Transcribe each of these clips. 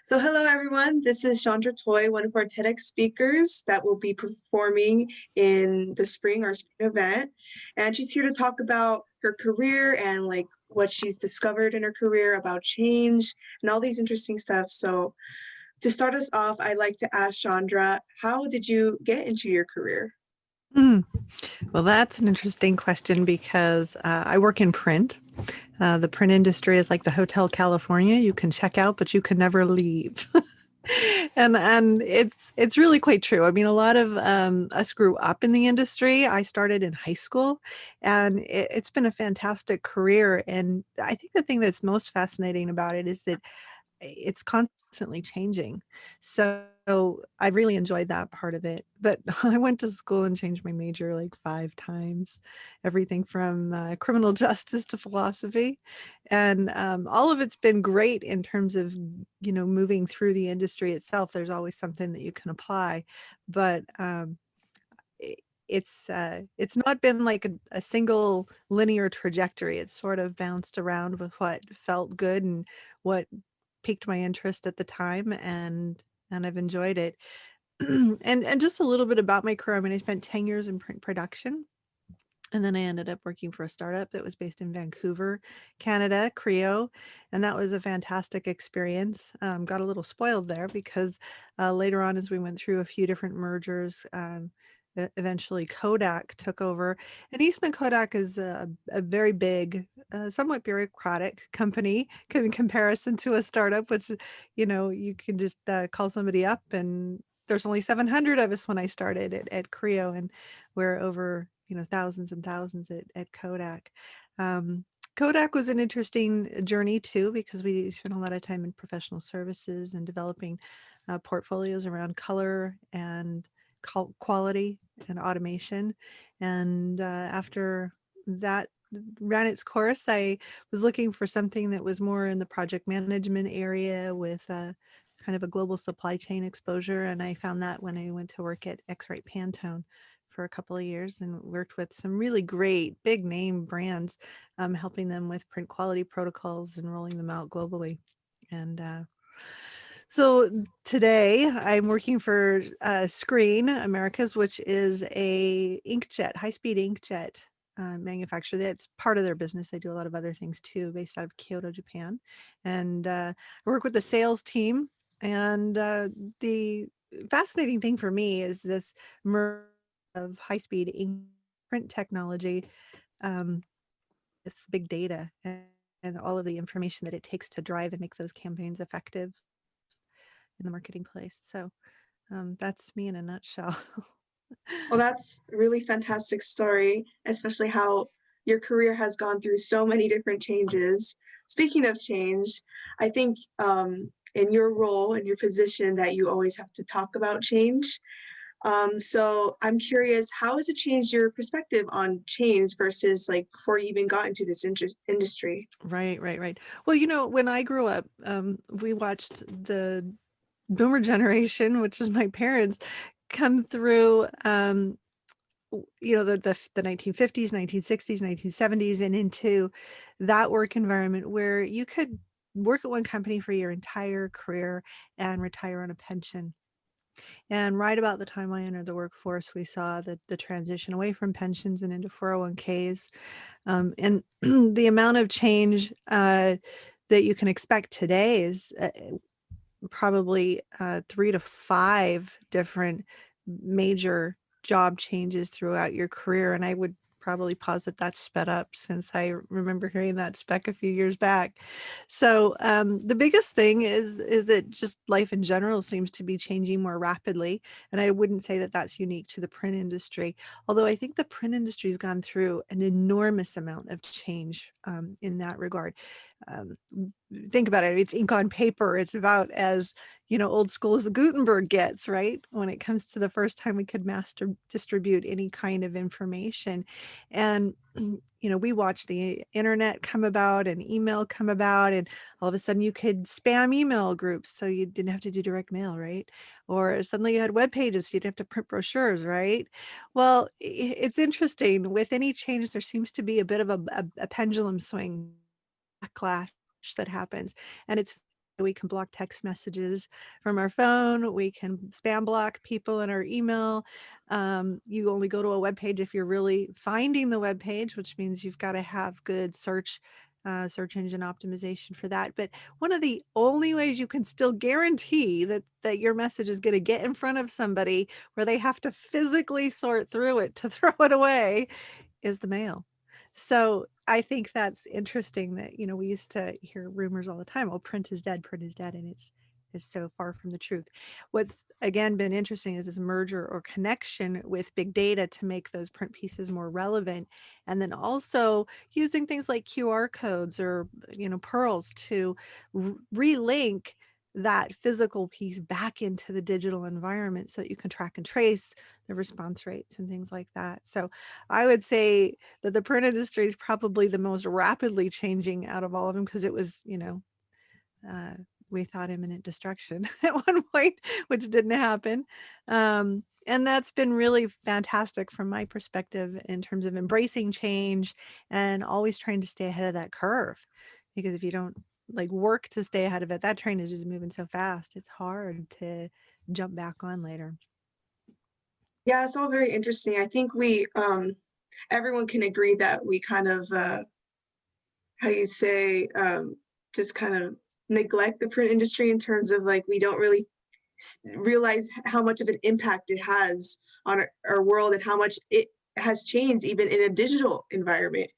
So hello everyone, this is Shaundra Toy, one of our TEDx speakers that will be performing in the spring, our spring event. And she's here to talk about her career and like what she's discovered in her career about change and all these interesting stuff. So to start us off, I'd like to ask Shaundra, how did you get into your career? Mm. Well, that's an interesting question because I work in print. The print industry is like the Hotel California. You can check out, but you can never leave. And it's really quite true. I mean, a lot of us grew up in the industry. I started in high school, and it's been a fantastic career. And I think the thing that's most fascinating about it is that it's constantly changing. So I really enjoyed that part of it. But I went to school and changed my major like 5 times, everything from criminal justice to philosophy. And all of it's been great in terms of, moving through the industry itself. There's always something that you can apply. But i- it's not been like a single linear trajectory. It's sort of bounced around with what felt good and what piqued my interest at the time, and I've enjoyed it. And just a little bit about my career. I mean, I spent 10 years in print production, and then I ended up working for a startup that was based in Vancouver, Canada, Creo, and that was a fantastic experience. Got a little spoiled there because later on, as we went through a few different mergers, eventually Kodak took over. And Eastman Kodak is a very big, somewhat bureaucratic company in comparison to a startup, which, you can just call somebody up, and there's only 700 of us when I started at Creo, and we're over, thousands and thousands at Kodak. Um, Kodak was an interesting journey too, because we spent a lot of time in professional services and developing portfolios around color and quality and automation. And after that ran its course, I was looking for something that was more in the project management area with kind of a global supply chain exposure. And I found that when I went to work at X-Rite Pantone for a couple of years and worked with some really great big name brands, helping them with print quality protocols and rolling them out globally. And so today I'm working for Screen Americas, which is a inkjet, high-speed inkjet manufacturer. That's part of their business. They do a lot of other things too, based out of Kyoto, Japan. And I work with the sales team. And the fascinating thing for me is this merge of high-speed ink print technology um, with big data and all of the information that it takes to drive and make those campaigns effective in the marketing place. So that's me in a nutshell. Well, that's a really fantastic story, especially how your career has gone through so many different changes. Speaking of change, I think in your role and your position that you always have to talk about change. So I'm curious, how has it changed your perspective on change versus like before you even got into this industry? Right, right, right. Well, when I grew up, we watched the boomer generation, which is my parents, come through the 1950s, 1960s, 1970s, and into that work environment where you could work at one company for your entire career and retire on a pension. And right about the time I entered the workforce, we saw the transition away from pensions and into 401ks. And the amount of change that you can expect today is probably 3 to 5 different major job changes throughout your career. And I would probably posit that's sped up since I remember hearing that spec a few years back. So the biggest thing is that just life in general seems to be changing more rapidly. And I wouldn't say that that's unique to the print industry, although I think the print industry has gone through an enormous amount of change in that regard. Um, think about it, it's ink on paper. It's about as old school as the Gutenberg gets, right? When it comes to the first time we could master distribute any kind of information. And we watched the internet come about and email come about, and all of a sudden you could spam email groups, so you didn't have to do direct mail, right? Or suddenly you had web pages, so you didn't have to print brochures, right? Well, it's interesting. With any change, there seems to be a bit of a pendulum swing backlash that happens. And it's We can block text messages from our phone. We can spam block people in our email. You only go to a web page if you're really finding the web page, which means you've got to have good search engine optimization for that. But one of the only ways you can still guarantee that your message is going to get in front of somebody where they have to physically sort through it to throw it away is the mail. So I think that's interesting that, we used to hear rumors all the time, oh, print is dead, and it's is so far from the truth. What's again been interesting is this merger or connection with big data to make those print pieces more relevant. And then also using things like QR codes or, pearls to relink that physical piece back into the digital environment so that you can track and trace the response rates and things like that. So I would say that the print industry is probably the most rapidly changing out of all of them because it was, uh, we thought imminent destruction at one point, which didn't happen. And that's been really fantastic from my perspective in terms of embracing change and always trying to stay ahead of that curve. Because if you don't like work to stay ahead of it, that train is just moving so fast. It's hard to jump back on later. Yeah, it's all very interesting. I think everyone can agree that we kind of, how you say, just kind of neglect the print industry in terms of like we don't really realize how much of an impact it has on our world and how much it has changed even in a digital environment.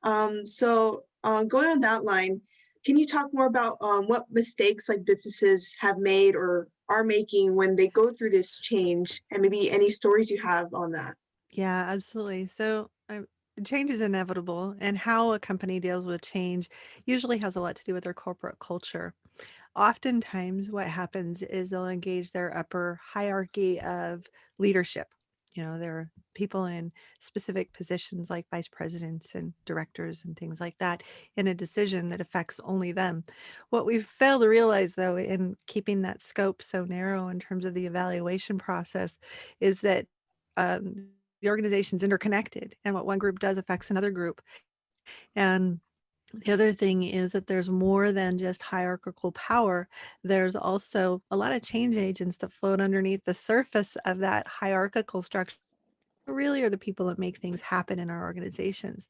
Going on that line, can you talk more about what mistakes like businesses have made or are making when they go through this change, and maybe any stories you have on that? Yeah, absolutely. So change is inevitable, and how a company deals with change usually has a lot to do with their corporate culture. Oftentimes, what happens is they'll engage their upper hierarchy of leadership. There are people in specific positions like vice presidents and directors and things like that in a decision that affects only them. What we fail to realize, though, in keeping that scope so narrow in terms of the evaluation process, is that the organization's interconnected, and what one group does affects another group. And the other thing is that there's more than just hierarchical power. There's also a lot of change agents that float underneath the surface of that hierarchical structure, really are the people that make things happen in our organizations.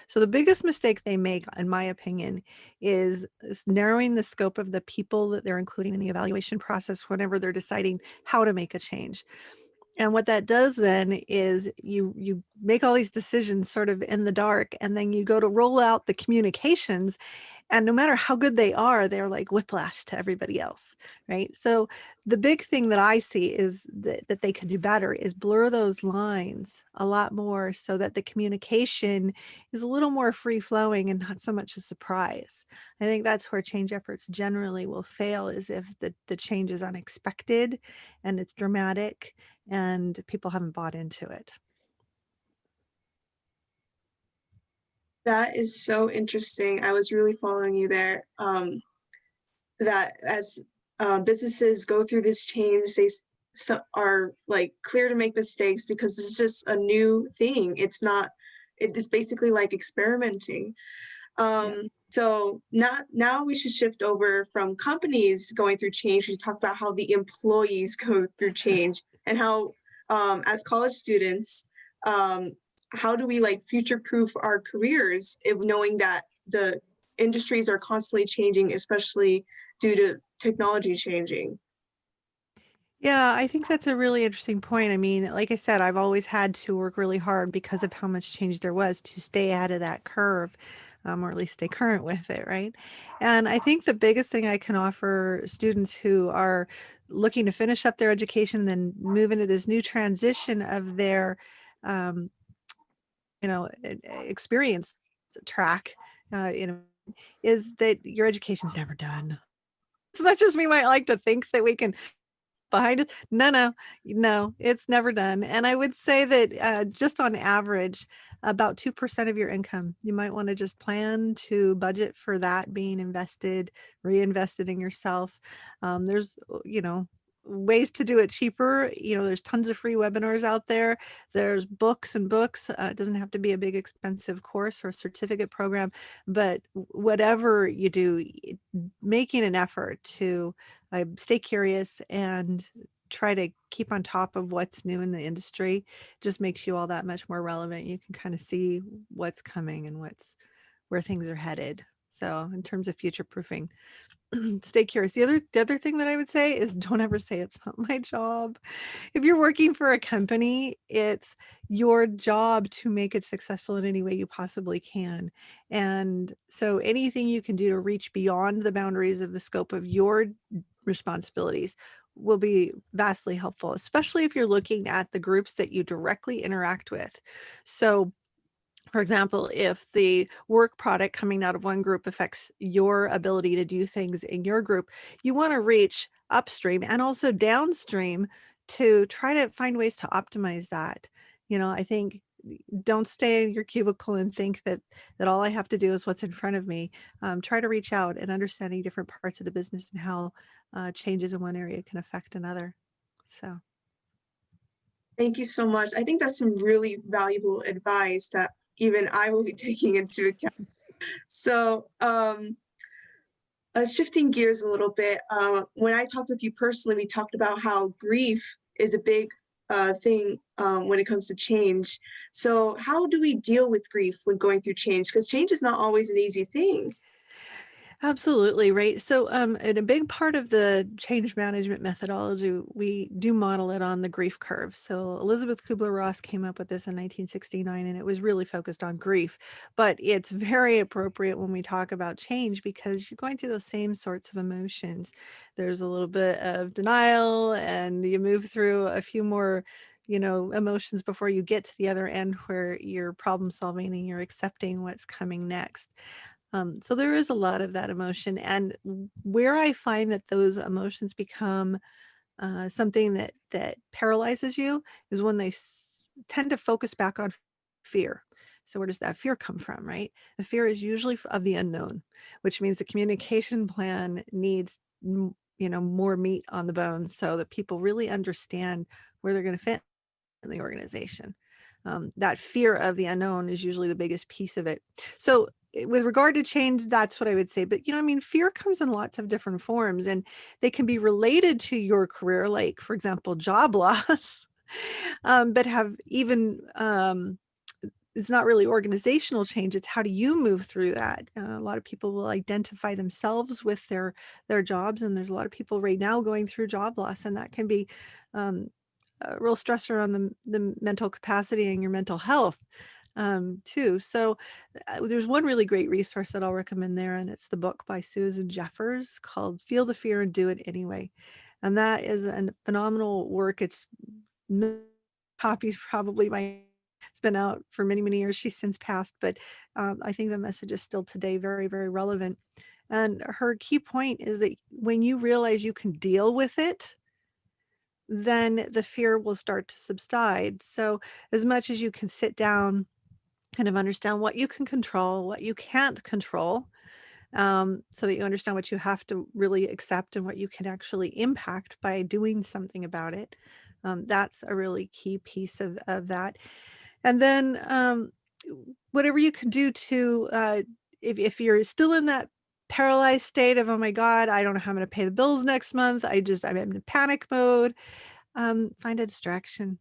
So the biggest mistake they make, in my opinion, is narrowing the scope of the people that they're including in the evaluation process whenever they're deciding how to make a change. And what that does then is you make all these decisions sort of in the dark, and then you go to roll out the communications, and no matter how good they are, they're like whiplash to everybody else, right? So the big thing that I see is that they could do better is blur those lines a lot more so that the communication is a little more free flowing and not so much a surprise. I think that's where change efforts generally will fail, is if the change is unexpected and it's dramatic and people haven't bought into it. That is so interesting. I was really following you there. That as businesses go through this change, are like clear to make mistakes because this is just a new thing. It is basically like experimenting. Yep. Now we should shift over from companies going through change. We should talk about how the employees go through change and how, as college students, um, how do we like future proof our careers if knowing that the industries are constantly changing, especially due to technology changing. Yeah, I think that's a really interesting point. I mean, like I said, I've always had to work really hard because of how much change there was to stay ahead of that curve, or at least stay current with it, right? And I think the biggest thing I can offer students who are looking to finish up their education, then move into this new transition of their, um, experience track, uh, you know, is that your education's never done. As much as we might like to think that we can behind it. No, no, no, it's never done. And I would say that just on average, about 2% of your income, you might want to just plan to budget for that being invested, reinvested in yourself. There's, ways to do it cheaper. There's tons of free webinars out there. There's books and books. It doesn't have to be a big expensive course or certificate program, but whatever you do, making an effort to stay curious and try to keep on top of what's new in the industry just makes you all that much more relevant. You can kind of see what's coming and where things are headed. So in terms of future proofing, stay curious. The other thing that I would say is don't ever say it's not my job. If you're working for a company, it's your job to make it successful in any way you possibly can. And so anything you can do to reach beyond the boundaries of the scope of your responsibilities will be vastly helpful, especially if you're looking at the groups that you directly interact with. So for example, if the work product coming out of one group affects your ability to do things in your group, you want to reach upstream and also downstream to try to find ways to optimize that. I think don't stay in your cubicle and think that all I have to do is what's in front of me. Try to reach out and understanding different parts of the business and how changes in one area can affect another. So. Thank you so much. I think that's some really valuable advice that even I will be taking into account. So, shifting gears a little bit, when I talked with you personally, we talked about how grief is a big thing when it comes to change. So, how do we deal with grief when going through change? Because change is not always an easy thing. Absolutely, right. So, and a big part of the change management methodology, we do model it on the grief curve. So, Elizabeth Kubler-Ross came up with this in 1969, and it was really focused on grief. But it's very appropriate when we talk about change because you're going through those same sorts of emotions. There's a little bit of denial, and you move through a few more emotions before you get to the other end where you're problem solving and you're accepting what's coming next. So there is a lot of that emotion, and where I find that those emotions become something that paralyzes you is when they tend to focus back on fear. So where does that fear come from, right? The fear is usually of the unknown, which means the communication plan needs more meat on the bones so that people really understand where they're going to fit in the organization. That fear of the unknown is usually the biggest piece of it. So with regard to change, that's what I would say. But, fear comes in lots of different forms and they can be related to your career, like, for example, job loss, but have even, it's not really organizational change. It's how do you move through that? A lot of people will identify themselves with their jobs. And there's a lot of people right now going through job loss, and that can be a real stressor on the mental capacity and your mental health too. So there's one really great resource that I'll recommend there, and it's the book by Susan Jeffers called Feel the Fear and Do It Anyway. And that is a phenomenal work. It's copies probably by, it's been out for many, many years. She's since passed, but I think the message is still today very, very relevant. And her key point is that when you realize you can deal with it, then the fear will start to subside. So as much as you can sit down, kind of understand what you can control, what you can't control, so that you understand what you have to really accept and what you can actually impact by doing something about it. That's a really key piece of that. And then whatever you can do to, if you're still in that paralyzed state of, oh my God, I don't know how I'm going to pay the bills next month. I'm in panic mode. Find a distraction.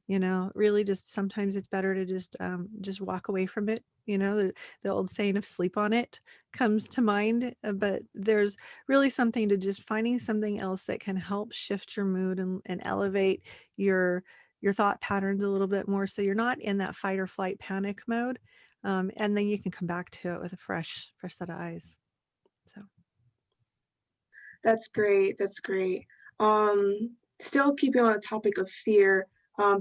Really just sometimes it's better to just walk away from it. The old saying of sleep on it comes to mind, but there's really something to just finding something else that can help shift your mood and elevate your thought patterns a little bit more so you're not in that fight or flight panic mode. And then you can come back to it with a fresh set of eyes. So. That's great. That's great. Still keeping on the topic of fear,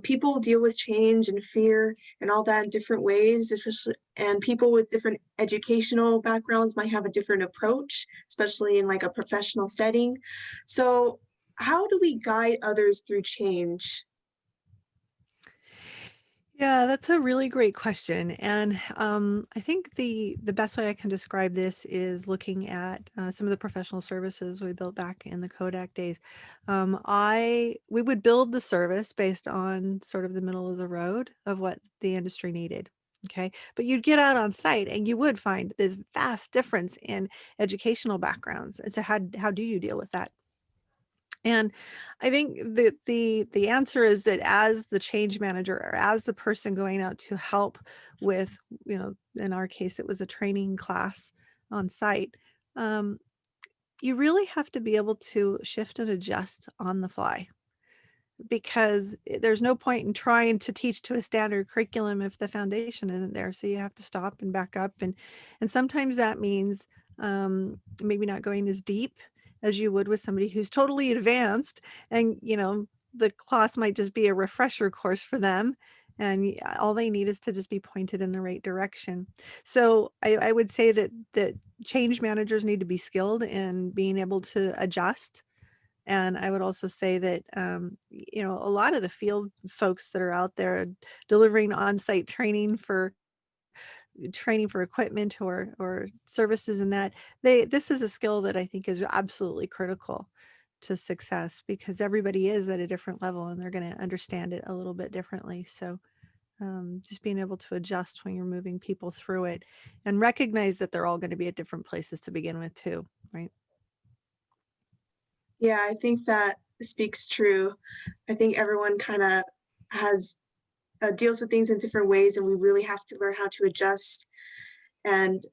people deal with change and fear and all that in different ways, especially, and people with different educational backgrounds might have a different approach, especially in like a professional setting. So how do we guide others through change? Yeah, that's a really great question, and I think the best way I can describe this is looking at some of the professional services we built back in the Kodak days. I we would build the service based on sort of the middle of the road of what the industry needed. Okay, but you'd get out on site and you would find this vast difference in educational backgrounds. And so, how do you deal with that? And I think that the answer is that as the change manager or as the person going out to help with, in our case, it was a training class on site. Um, you really have to be able to shift and adjust on the fly because there's no point in trying to teach to a standard curriculum if the foundation isn't there. So you have to stop and back up, and sometimes that means maybe not going as deep as you would with somebody who's totally advanced, and the class might just be a refresher course for them. And all they need is to just be pointed in the right direction. So I would say that change managers need to be skilled in being able to adjust, and I would also say that, a lot of the field folks that are out there delivering on-site training for equipment or services and that, this is a skill that I think is absolutely critical to success because everybody is at a different level and they're going to understand it a little bit differently. So just being able to adjust when you're moving people through it and recognize that they're all going to be at different places to begin with too, right? Yeah, I think that speaks true. I think everyone kind of has deals with things in different ways, and we really have to learn how to adjust and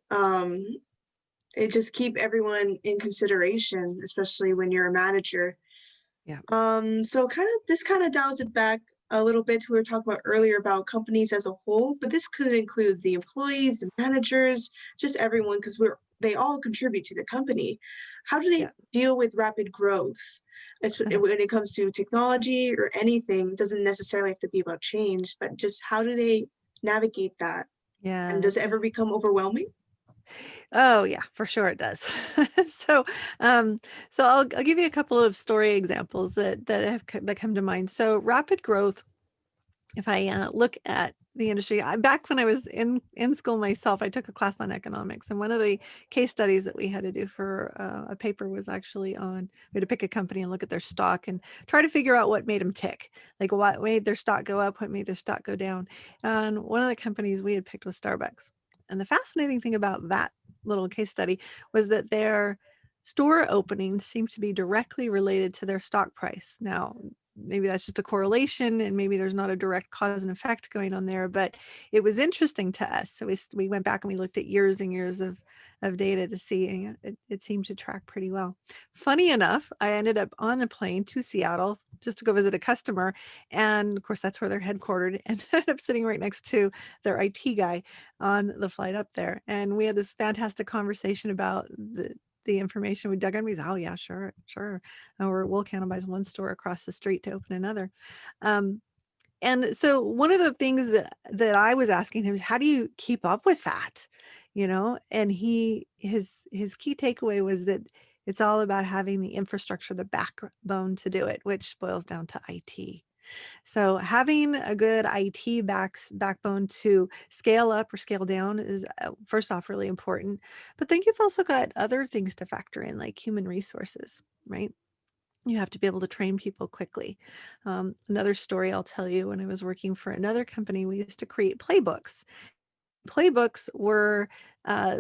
it just keep everyone in consideration, especially when you're a manager. Yeah. So this kind of dials it back a little bit to what we were talking about earlier about companies as a whole, but this could include the employees, the managers, just everyone, because they all contribute to the company. How do they Yeah. deal with rapid growth? When it comes to technology or anything, it doesn't necessarily have to be about change, but just how do they navigate that? Yeah, And does it that's a ever become overwhelming? Oh yeah, for sure it does. So, um, so I'll give you a couple of story examples that come to mind. So rapid growth, if I look at the industry, back when I was in school myself, I took a class on economics, and one of the case studies that we had to do for a paper was actually on we had to pick a company and look at their stock and try to figure out what made them tick, like what made their stock go up, what made their stock go down. And one of the companies we had picked was Starbucks. And the fascinating thing about that little case study was that their store openings seemed to be directly related to their stock price. Now, maybe that's just a correlation and maybe there's not a direct cause and effect going on there, but it was interesting to us. So we went back and we looked at years and years of data to see, and it seemed to track pretty well. Funny enough, I ended up on a plane to Seattle just to go visit a customer, and of course that's where they're headquartered, and ended up sitting right next to their IT guy on the flight up there, and we had this fantastic conversation about the information we dug on. He's, oh yeah, sure, sure. Or we'll cannibalize one store across the street to open another. Um, and so one of the things that I was asking him is, how do you keep up with that? And his key takeaway was that it's all about having the infrastructure, the backbone to do it, which boils down to IT. So having a good IT backbone to scale up or scale down is first off really important. But then you've also got other things to factor in, like human resources, right? You have to be able to train people quickly. Another story I'll tell you: when I was working for another company, we used to create playbooks. Playbooks were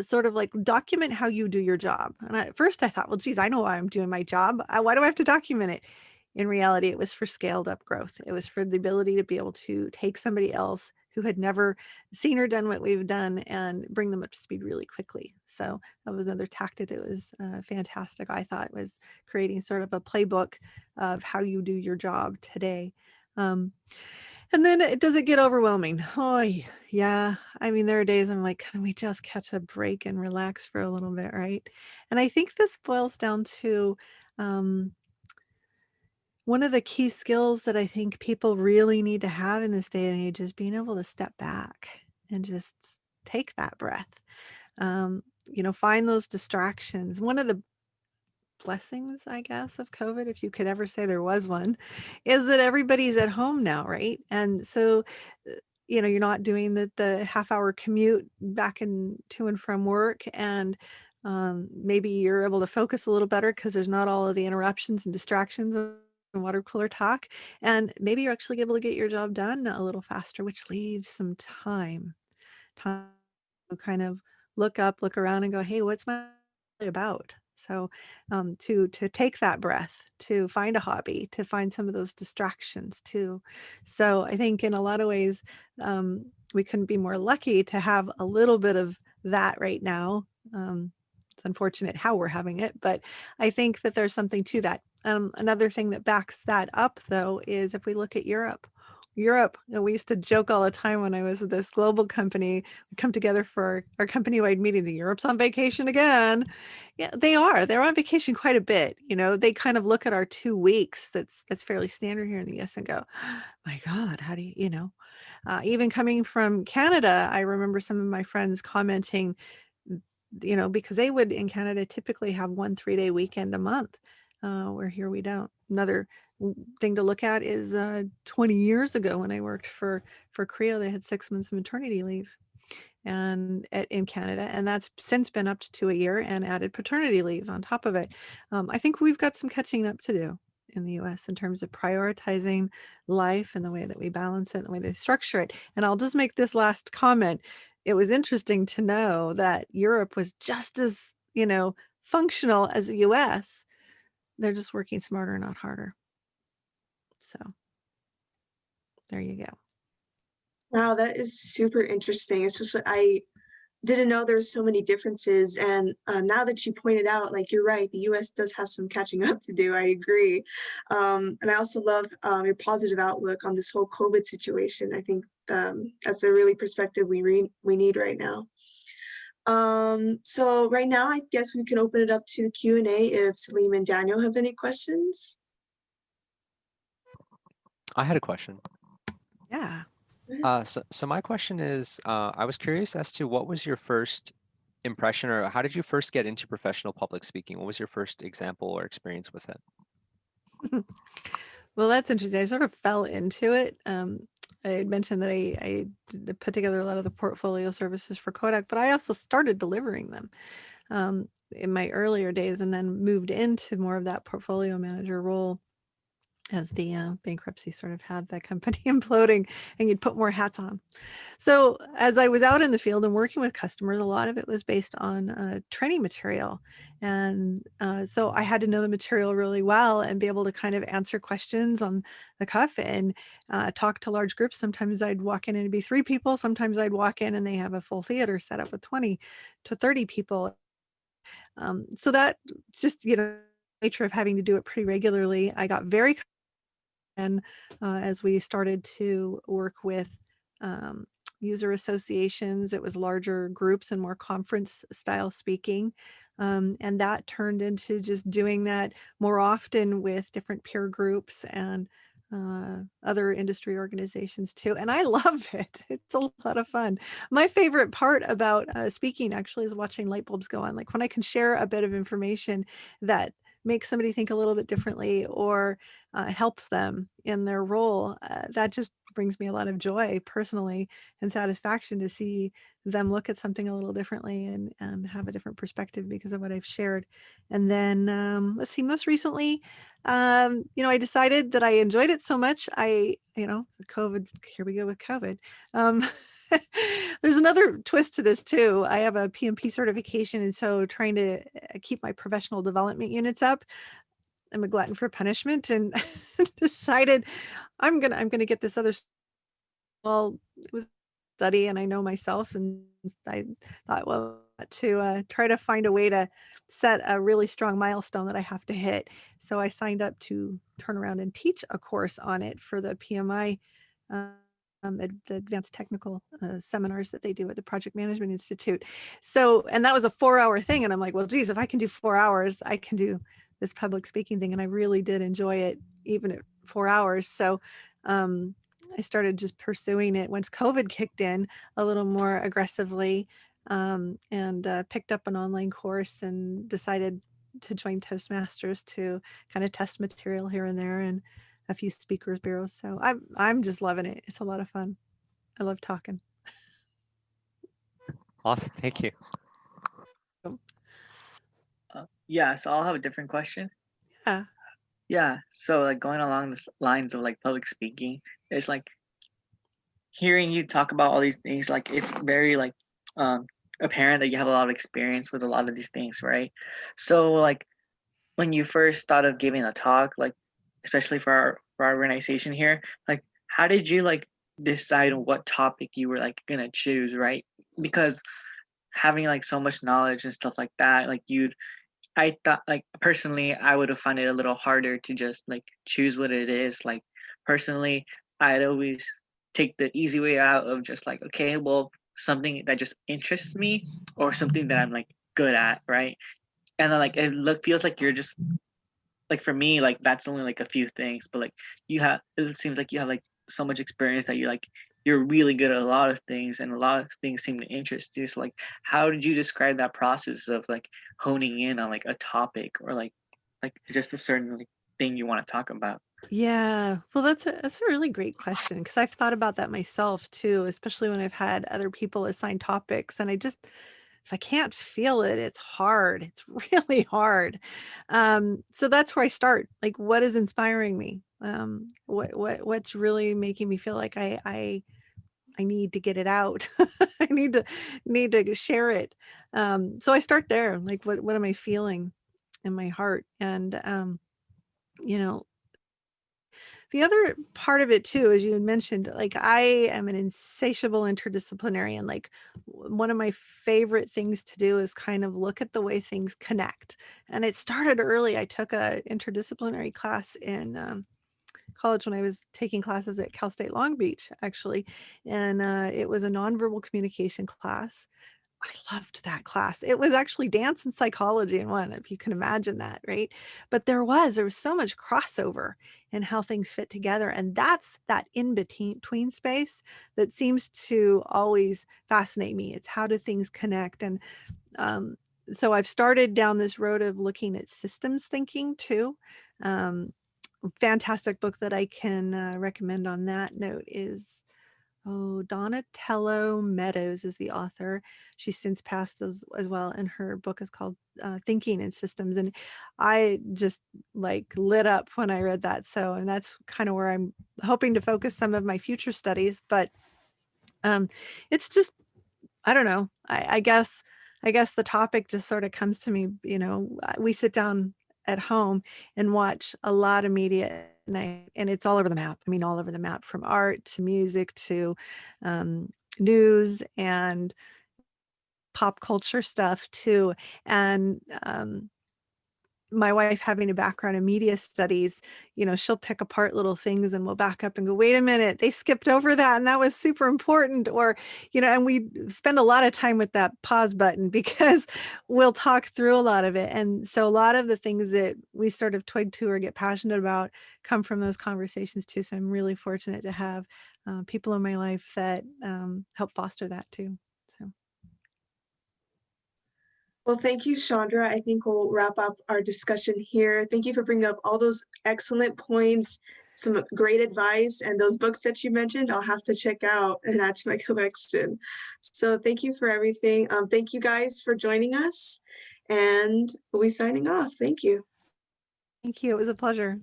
sort of like document how you do your job. And at first I thought, well, geez, I know why I'm doing my job. Why do I have to document it? In reality, it was for scaled up growth. It was for the ability to be able to take somebody else who had never seen or done what we've done and bring them up to speed really quickly. So that was another tactic that was fantastic. I thought was creating sort of a playbook of how you do your job today. Um, and then does it get overwhelming? Oh, yeah. I mean, there are days I'm like, can we just catch a break and relax for a little bit, right? And I think this boils down to um, one of the key skills that I think people really need to have in this day and age is being able to step back and just take that breath. Find those distractions. One of the blessings, I guess, of COVID, if you could ever say there was one, is that everybody's at home now, right? And so you're not doing the half-hour commute back and to and from work, and maybe you're able to focus a little better because there's not all of the interruptions and distractions and water cooler talk, and maybe you're actually able to get your job done a little faster, which leaves some time to kind of look up, look around, and go, hey, what's my really about? So to take that breath, to find a hobby, to find some of those distractions too. So I think in a lot of ways, we couldn't be more lucky to have a little bit of that right now. It's unfortunate how we're having it, but I think that there's something to that. Another thing that backs that up, though, is if we look at Europe. Europe, we used to joke all the time when I was at this global company, we come together for our company-wide meetings. Europe's on vacation again. Yeah, they are. They're on vacation quite a bit. They kind of look at our 2 weeks. That's fairly standard here in the US and go, my God, how do even coming from Canada, I remember some of my friends commenting, because they would in Canada typically have 1 3-day weekend a month, where here we don't. Another thing to look at is 20 years ago when I worked for Creo, they had 6 months of maternity leave in Canada, and that's since been up to a year and added paternity leave on top of it. I think we've got some catching up to do in the US in terms of prioritizing life and the way that we balance it and the way they structure it. And I'll just make this last comment. It was interesting to know that Europe was just as, functional as the US. They're just working smarter, not harder. So there you go. Wow, that is super interesting. Especially, I didn't know there were so many differences. And now that you pointed out, like you're right, the U.S. does have some catching up to do. I agree, and I also love your positive outlook on this whole COVID situation. I think that's a really perspective we need right now. So right now, I guess we can open it up to the Q&A if Salim and Daniel have any questions. I had a question. Yeah. So my question is, I was curious as to what was your first impression, or how did you first get into professional public speaking? What was your first example or experience with it? Well, that's interesting. I sort of fell into it. I had mentioned that I put together a lot of the portfolio services for Kodak, but I also started delivering them in my earlier days and then moved into more of that portfolio manager role as the bankruptcy sort of had the company imploding and you'd put more hats on. So as I was out in the field and working with customers, a lot of it was based on training material. And so I had to know the material really well and be able to kind of answer questions on the cuff and talk to large groups. Sometimes I'd walk in and it'd be 3 people. Sometimes I'd walk in and they have a full theater set up with 20 to 30 people. So that just, nature of having to do it pretty regularly, I got very and as we started to work with user associations, it was larger groups and more conference style speaking. And that turned into just doing that more often with different peer groups and other industry organizations too. And I love it. It's a lot of fun. My favorite part about speaking actually is watching light bulbs go on. Like when I can share a bit of information that makes somebody think a little bit differently or helps them in their role, that just brings me a lot of joy personally and satisfaction to see them look at something a little differently and have a different perspective because of what I've shared. And then let's see, most recently, I decided that I enjoyed it so much. COVID, here we go with COVID. Um, There's another twist to this too. I have a PMP certification, and so trying to keep my professional development units up. I'm a glutton for punishment, and decided I'm gonna get this other. Well, it was study, and I know myself, and I thought, well, to try to find a way to set a really strong milestone that I have to hit. So I signed up to turn around and teach a course on it for the PMI. The advanced technical seminars that they do at the Project Management Institute. So, and that was a 4-hour thing. And I'm like, well, geez, if I can do 4 hours, I can do this public speaking thing. And I really did enjoy it, even at 4 hours. So I started just pursuing it once COVID kicked in a little more aggressively, and picked up an online course and decided to join Toastmasters to kind of test material here and there and a few speakers bureaus. So I'm just loving it. It's a lot of fun. I love talking. Awesome. Thank you. Yeah, so I'll have a different question. Yeah. Yeah, so like going along the lines of like public speaking, it's like hearing you talk about all these things, like it's very like um apparent that you have a lot of experience with a lot of these things, right? So like when you first thought of giving a talk, like especially for our organization here, like how did you like decide on what topic you were like gonna choose, right? Because having like so much knowledge and stuff like that, like I thought like personally I would have found it a little harder to just like choose what it is. Like personally, I'd always take the easy way out of just like, okay, well, something that just interests me or something that I'm like good at, right? And then like feels like you're just like for me, like that's only like a few things, but like it seems like you have like so much experience that you're really good at a lot of things and a lot of things seem to interest you. So like how did you describe that process of like honing in on like a topic or like just a certain like thing you want to talk about? Yeah. Well, that's a really great question because I've thought about that myself too, especially when I've had other people assign topics and if I can't feel it, it's hard. It's really hard. So that's where I start. Like, what is inspiring me? What's really making me feel like I need to get it out. I need to share it. So I start there. Like, what am I feeling in my heart? And you know, the other part of it too, as you had mentioned, like I am an insatiable interdisciplinarian. Like one of my favorite things to do is kind of look at the way things connect. And it started early. I took a interdisciplinary class in college when I was taking classes at Cal State Long Beach, actually. And it was a nonverbal communication class. I loved that class. It was actually dance and psychology in one, if you can imagine that, right? But there was so much crossover in how things fit together. And that's that in between space that seems to always fascinate me. It's how do things connect? And um, so I've started down this road of looking at systems thinking too. Fantastic book that I can recommend on that note is Donatello Meadows is the author. She's since passed as well, and her book is called Thinking in Systems. And I just like lit up when I read that. So, and that's kind of where I'm hoping to focus some of my future studies. But it's just, I don't know. I guess the topic just sort of comes to me. We sit down at home and watch a lot of media at night, and it's all over the map. I mean, all over the map, from art to music to um, news and pop culture stuff too. And my wife, having a background in media studies, she'll pick apart little things and we'll back up and go, wait a minute, they skipped over that. And that was super important. Or, and we spend a lot of time with that pause button because we'll talk through a lot of it. And so a lot of the things that we sort of twig to or get passionate about come from those conversations too. So I'm really fortunate to have people in my life that help foster that too. So. Well, thank you, Shaundra. I think we'll wrap up our discussion here. Thank you for bringing up all those excellent points, some great advice, and those books that you mentioned, I'll have to check out and add to my collection. So thank you for everything. Thank you guys for joining us, and we'll be signing off. Thank you. Thank you. It was a pleasure.